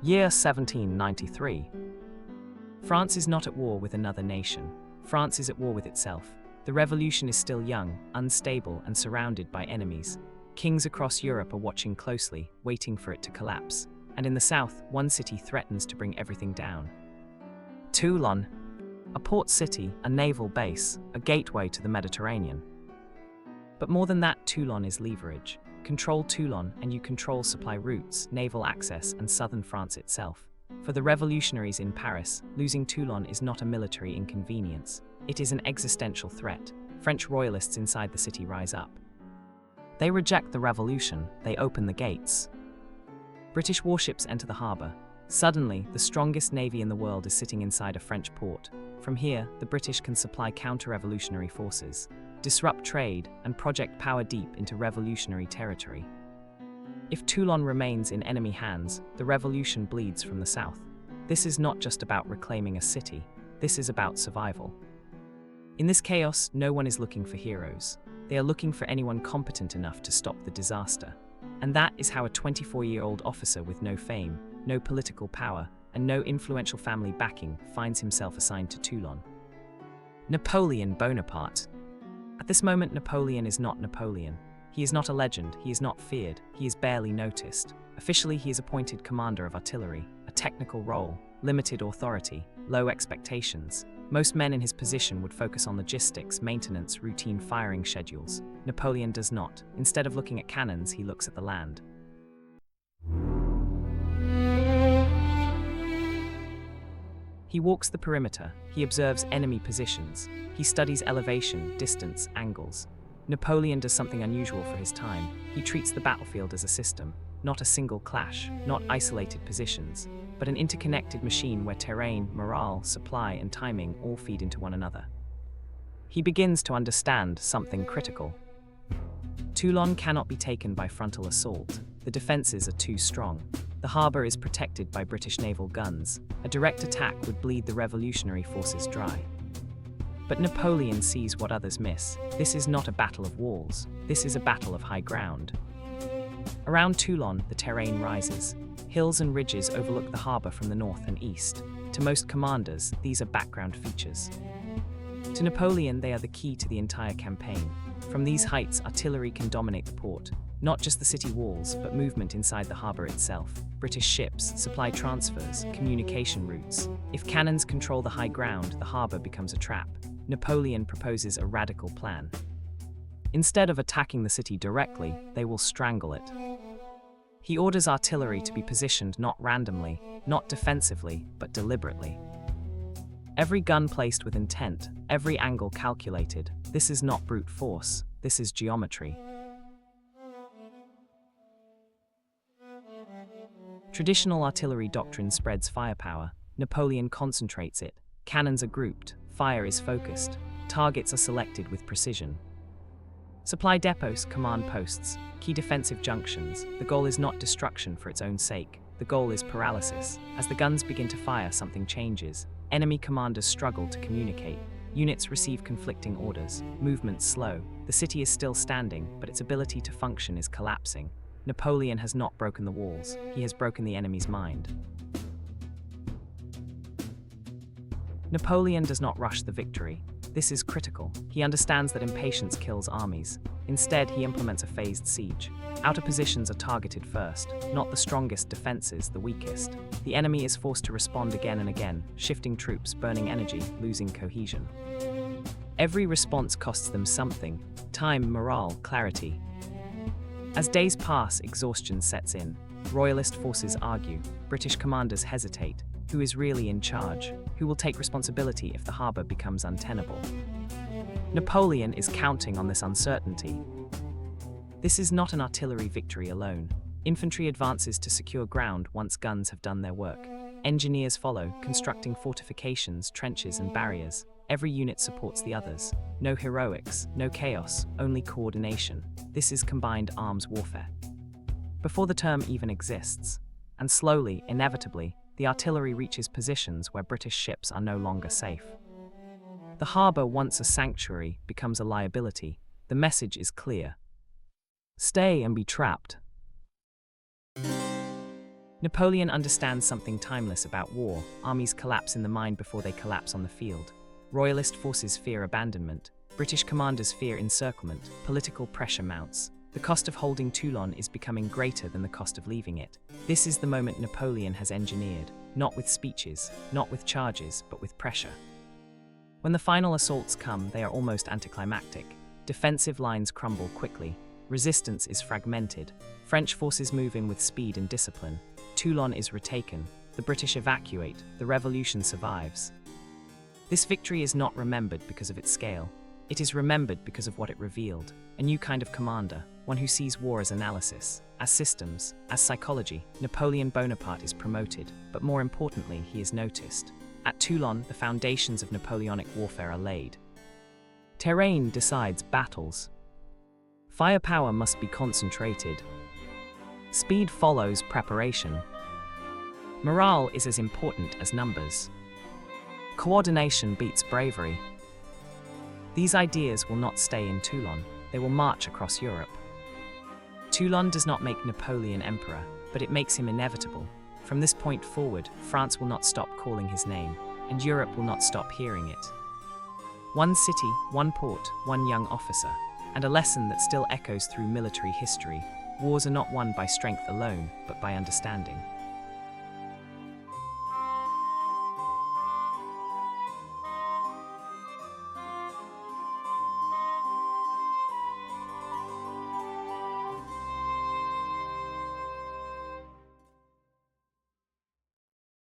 Year 1793. France is not at war with another nation. France is at war with itself. The revolution is still young, unstable, and surrounded by enemies. Kings across Europe are watching closely, waiting for it to collapse. And in the south, one city threatens to bring everything down. Toulon, a port city, a naval base, a gateway to the Mediterranean. But more than that, Toulon is leverage. Control Toulon and you control supply routes, naval access, and southern France itself. For the revolutionaries in Paris, losing Toulon is not a military inconvenience. It is an existential threat. French royalists inside the city rise up. They reject the revolution, they open the gates. British warships enter the harbour. Suddenly, the strongest navy in the world is sitting inside a French port. From here, the British can supply counter-revolutionary forces, disrupt trade, and project power deep into revolutionary territory. If Toulon remains in enemy hands, the revolution bleeds from the south. This is not just about reclaiming a city, this is about survival. In this chaos, no one is looking for heroes. They are looking for anyone competent enough to stop the disaster. And that is how a 24-year-old officer with no fame, no political power, and no influential family backing finds himself assigned to Toulon. Napoleon Bonaparte. At this moment, Napoleon is not Napoleon. He is not a legend, he is not feared, he is barely noticed. Officially, he is appointed commander of artillery, a technical role, limited authority, low expectations. Most men in his position would focus on logistics, maintenance, routine firing schedules. Napoleon does not. Instead of looking at cannons, he looks at the land. He walks the perimeter, he observes enemy positions, he studies elevation, distance, angles. Napoleon does something unusual for his time. He treats the battlefield as a system, not a single clash, not isolated positions, but an interconnected machine where terrain, morale, supply, and timing all feed into one another. He begins to understand something critical. Toulon cannot be taken by frontal assault. The defenses are too strong. The harbour is protected by British naval guns. A direct attack would bleed the revolutionary forces dry. But Napoleon sees what others miss. This is not a battle of walls. This is a battle of high ground. Around Toulon, the terrain rises. Hills and ridges overlook the harbour from the north and east. To most commanders, these are background features. To Napoleon, they are the key to the entire campaign. From these heights, artillery can dominate the port. Not just the city walls, but movement inside the harbour itself. British ships, supply transfers, communication routes. If cannons control the high ground, the harbour becomes a trap. Napoleon proposes a radical plan. Instead of attacking the city directly, they will strangle it. He orders artillery to be positioned not randomly, not defensively, but deliberately. Every gun placed with intent, every angle calculated. This is not brute force, this is geometry. Traditional artillery doctrine spreads firepower. Napoleon concentrates it. Cannons are grouped, fire is focused, targets are selected with precision. Supply depots, command posts, key defensive junctions. The goal is not destruction for its own sake. The goal is paralysis. As the guns begin to fire, something changes. Enemy commanders struggle to communicate. Units receive conflicting orders. Movements slow. The city is still standing, but its ability to function is collapsing. Napoleon has not broken the walls. He has broken the enemy's mind. Napoleon does not rush the victory. This is critical. He understands that impatience kills armies. Instead, he implements a phased siege. Outer positions are targeted first, not the strongest defenses, the weakest. The enemy is forced to respond again and again, shifting troops, burning energy, losing cohesion. Every response costs them something: time, morale, clarity. As days pass, exhaustion sets in. Royalist forces argue. British commanders hesitate. Who is really in charge? Who will take responsibility if the harbour becomes untenable? Napoleon is counting on this uncertainty. This is not an artillery victory alone. Infantry advances to secure ground once guns have done their work. Engineers follow, constructing fortifications, trenches, and barriers. Every unit supports the others. No heroics, no chaos, only coordination. This is combined arms warfare. Before the term even exists. And slowly, inevitably, the artillery reaches positions where British ships are no longer safe. The harbour, once a sanctuary, becomes a liability. The message is clear. Stay and be trapped. Napoleon understands something timeless about war. Armies collapse in the mind before they collapse on the field. Royalist forces fear abandonment. British commanders fear encirclement. Political pressure mounts. The cost of holding Toulon is becoming greater than the cost of leaving it. This is the moment Napoleon has engineered, not with speeches, not with charges, but with pressure. When the final assaults come, they are almost anticlimactic. Defensive lines crumble quickly. Resistance is fragmented. French forces move in with speed and discipline. Toulon is retaken. The British evacuate. The revolution survives. This victory is not remembered because of its scale. It is remembered because of what it revealed. A new kind of commander, one who sees war as analysis, as systems, as psychology. Napoleon Bonaparte is promoted, but more importantly, he is noticed. At Toulon, the foundations of Napoleonic warfare are laid. Terrain decides battles. Firepower must be concentrated. Speed follows preparation. Morale is as important as numbers. Coordination beats bravery. These ideas will not stay in Toulon, they will march across Europe. Toulon does not make Napoleon emperor, but it makes him inevitable. From this point forward, France will not stop calling his name, and Europe will not stop hearing it. One city, one port, one young officer, and a lesson that still echoes through military history. Wars are not won by strength alone, but by understanding.